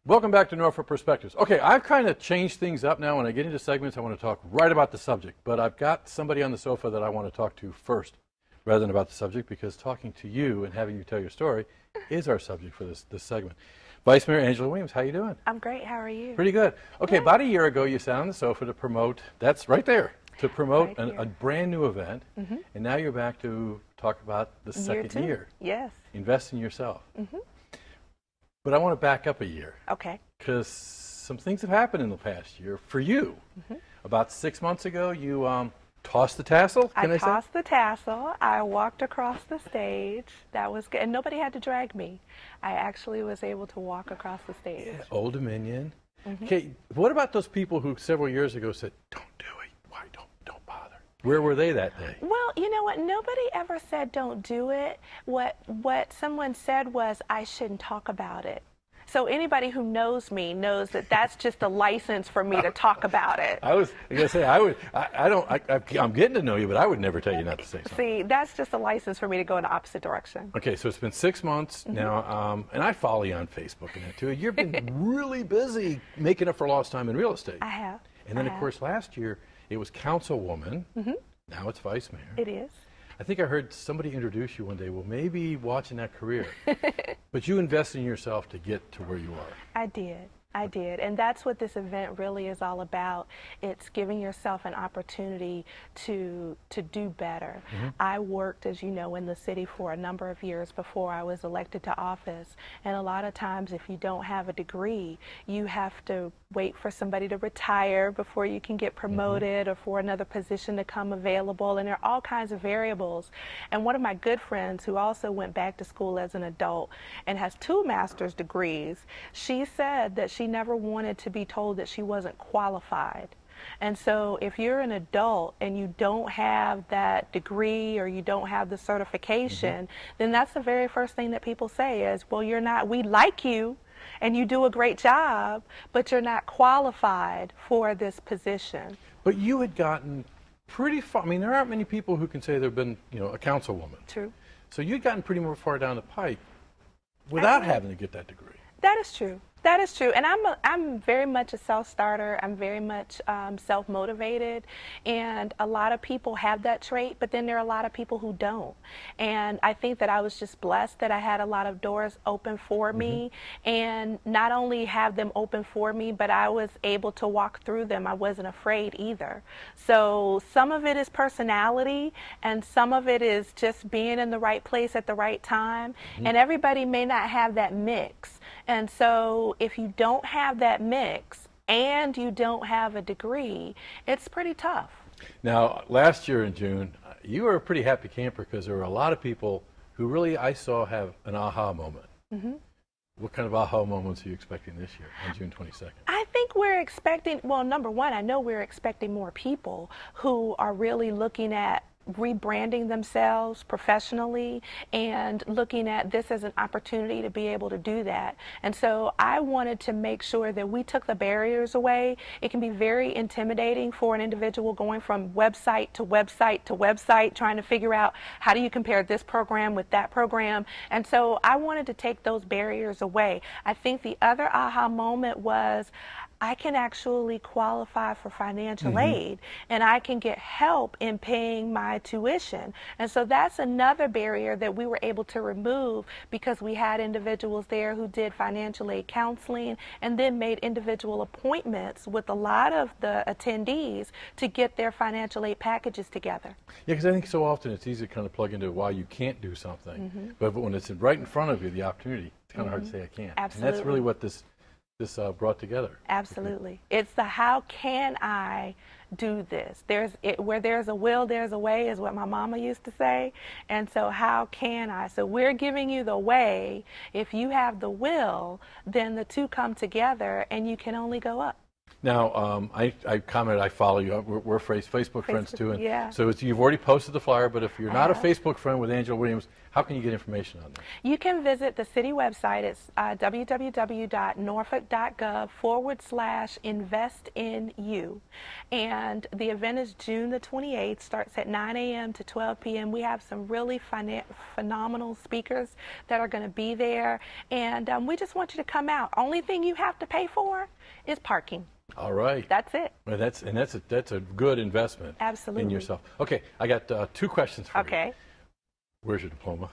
Welcome back to Norfolk Perspectives. Okay, I've kind of changed things up now. When I get into segments, I want to talk right about the subject. But I've got somebody on the sofa that I want to talk to first, rather than about the subject, because talking to you and having you tell your story is our subject for this segment. Vice Mayor Angela Williams, how you doing? I'm great. How are you? Pretty good. Okay, Good. about a year ago, you sat on the sofa to promote, that's right there, to promote Right a brand new event. And now you're back to talk about the second year. Yes. Invest in yourself. But I want to back up a year. Okay. Because some things have happened in the past year for you. About 6 months ago, you tossed the tassel, I say? tossed the tassel. I walked across the stage. That was good. And nobody had to drag me. I actually was able to walk across the stage. Yeah, Old Dominion. Okay, what about those people who several years ago said, don't do it, why don't bother? Where were they that day? Well, you know what? Nobody ever said don't do it. What someone said was I shouldn't talk about it. So anybody who knows me knows that that's just a license for me to talk about it. I was going to say, I'm getting to know you, but I would never tell you not to say something. See, that's just a license for me to go in the opposite direction. Okay, so it's been 6 months now, and I follow you on Facebook and that too. You've been really busy making up for lost time in real estate. I have. And then, of course, last year it was councilwoman. Now it's vice mayor. It is. I think I heard somebody introduce you one day. Well, maybe watching that career. But you invested in yourself to get to where you are. I did. I did. And that's what this event really is all about. It's giving yourself an opportunity to do better. I worked, as you know, in the city for a number of years before I was elected to office. And a lot of times, if you don't have a degree, you have to wait for somebody to retire before you can get promoted or for another position to come available. And there are all kinds of variables. And one of my good friends who also went back to school as an adult and has 2 master's degrees, she said that she never wanted to be told that she wasn't qualified. And so if you're an adult and you don't have that degree or you don't have the certification, then that's the very first thing that people say is, well, you're not, we like you and you do a great job, but you're not qualified for this position. But you had gotten pretty far. I mean, there aren't many people who can say they've been, a councilwoman. True. So you'd gotten pretty far down the pike without having to get that degree. That is true. That is true. And I'm very much a self-starter. I'm very much self-motivated. And a lot of people have that trait, but then there are a lot of people who don't. And I think that I was just blessed that I had a lot of doors open for me. And not only have them open for me, but I was able to walk through them. I wasn't afraid either. So some of it is personality, and some of it is just being in the right place at the right time. And everybody may not have that mix. And so if you don't have that mix and you don't have a degree, it's pretty tough. Now, last year in June, you were a pretty happy camper because there were a lot of people who really I saw have an aha moment. What kind of aha moments are you expecting this year on June 22nd? I think we're expecting, well, number one, I know we're expecting more people who are really looking at rebranding themselves professionally and looking at this as an opportunity to be able to do that. And so I wanted to make sure that we took the barriers away. It can be very intimidating for an individual going from website to website to website, trying to figure out how do you compare this program with that program. And so I wanted to take those barriers away. I think the other aha moment was I can actually qualify for financial aid, and I can get help in paying my tuition. And so that's another barrier that we were able to remove because we had individuals there who did financial aid counseling and then made individual appointments with a lot of the attendees to get their financial aid packages together. Yeah, because I think so often it's easy to kind of plug into why you can't do something. But when it's right in front of you, the opportunity, it's kind of hard to say I can't. Absolutely. And that's really what this brought together. Absolutely. It's the how can I do this? Where there's a will, there's a way is what my mama used to say. And so how can I? So we're giving you the way. If you have the will, then the two come together and you can only go up. Now, I commented, I follow you. We're Facebook friends too. And yeah. so you've already posted the flyer, but if you're not a Facebook friend with Angela Williams, How can you get information on that? You can visit the city website. It's www.norfolk.gov/investin.you. And the event is June the 28th, starts at 9 a.m. to 12 p.m. We have some really phenomenal speakers that are going to be there. And we just want you to come out. Only thing you have to pay for is parking. All right. That's it. Well, that's a good investment. Absolutely. In yourself. Okay, I got 2 questions for you. Okay. Where's your diploma?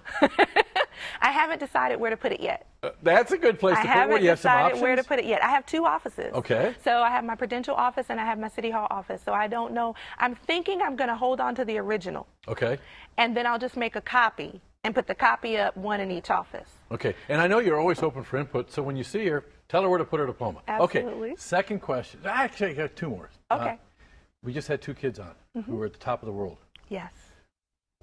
I haven't decided where to put it yet. That's a good place to put it. I haven't Do you have some decided options? where to put it yet. I have 2 offices. Okay. So I have my Prudential office and I have my City Hall office. So I don't know. I'm thinking I'm going to hold on to the original. Okay. And then I'll just make a copy and put the copy up, one in each office. Okay. And I know you're always open for input, so when you see her, tell her where to put her diploma. Absolutely. Okay. Second question. Actually, I got 2 more. Okay. We just had 2 kids on who were at the top of the world. Yes.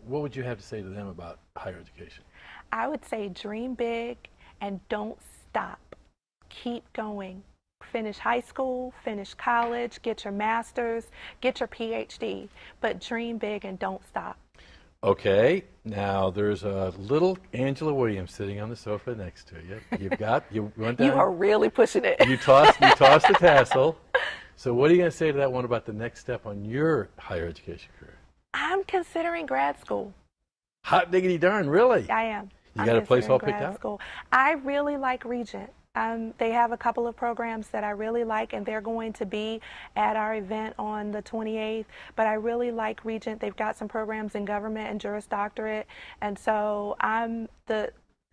What would you have to say to them about higher education? I would say dream big and don't stop. Keep going. Finish high school, finish college, get your master's, get your PhD, but dream big and don't stop. Okay, now there's a little Angela Williams sitting on the sofa next to you. You went down. You are really pushing it. You tossed the tassel. So what are you going to say to that one about the next step on your higher education career? I'm considering grad school. Hot diggity darn, really? I am. You got a place all picked out? School. I really like Regent. They have a couple of programs that I really like, and they're going to be at our event on the 28th. But I really like Regent. They've got some programs in government and Juris Doctorate, and so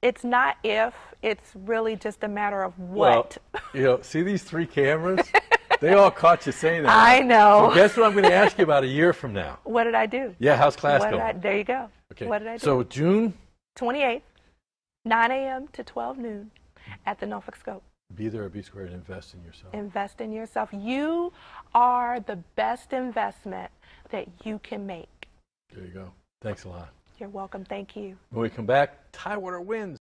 it's not if, it's really just a matter of what. Well, see these 3 cameras? They all caught you saying that. I know. So guess what I'm going to ask you about a year from now? What did I do? Yeah, how's class going? There you go. Okay. What did I do? So June? 28th, 9 a.m. to 12 noon at the Norfolk Scope. Be there or be square and invest in yourself. Invest in yourself. You are the best investment that you can make. There you go. Thanks a lot. You're welcome. Thank you. When we come back, Tidewater wins.